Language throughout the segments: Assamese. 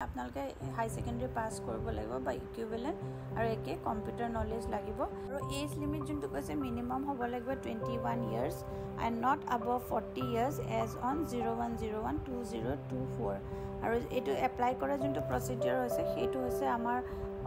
আপোনালোকে হাই সেকেন্ডাৰী পাস কৰিব লাগিব বা ইকুইভেলেন্ট আৰু একে কম্পিউটাৰ নলেজ লাগিব আৰু এজ লিমিট যোনটো কৈছে মিনিমাম হ'ব লাগিব 21 years and not above 40 years age on 01012024 আৰু এটো এপ্লাই কৰা যোনটো প্ৰসিডিউৰ হৈছে সেইটো হৈছে আমাৰ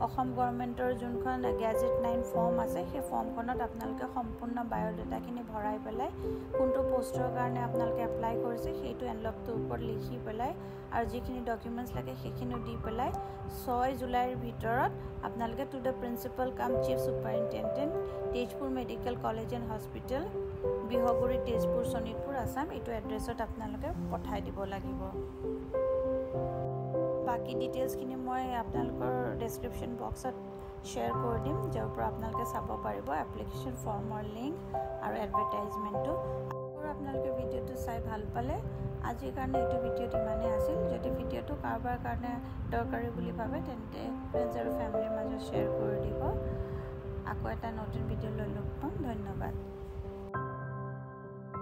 অসম গভৰ্নমেন্টৰ যোনখন গেজেট 9 ফৰ্ম আছে সেই ফৰ্মখনত আপোনালোকে সম্পূৰ্ণ বায়োডাটাখিনি ভৰাই পেলাই কোনটো পোষ্টৰ কাৰণে আপোনালোকে এপ্লাই কৰিছে সেইটো এনভেলপটোৰ ওপৰত লিখি পেলাই আৰু যিখিনি ডকুমেন্টস লাগে সেইখিনি দি পেলাই 6 জুলাইৰ ভিতৰত আপোনালোকে to the principal cum chief superintendent Tezpur medical college and hospital Bihaguri Tezpur Sonitpur Assam এইটো এড্ৰেছত আপোনালোকে পঠাই দিব লাগিব বাকি ডিটেইলছ খিনি মই আপোনালোকৰ ডেসক্ৰিপচন বক্সত শেয়াৰ কৰি দিম যাৰ পৰা আপোনালোকে চাব পাৰিব এপ্লিকেশন ফৰ্মৰ লিংক আৰু এডভাৰটাইজমেন্টটো আৰু আপোনালোকে ভিডিওটো চাই ভাল পালে আজিৰ কাৰণে এইটো ভিডিওটো ইমানে আছিল যদি ভিডিওটো কাৰোবাৰ কাৰণে দৰকাৰী বুলি ভাবে তেন্তে ফ্ৰেণ্ডছ আৰু ফ্যামিলিৰ মাজত শেয়াৰ কৰি দিব আকৌ এটা নতুন ভিডিও লৈ লগ পাম ধন্যবাদ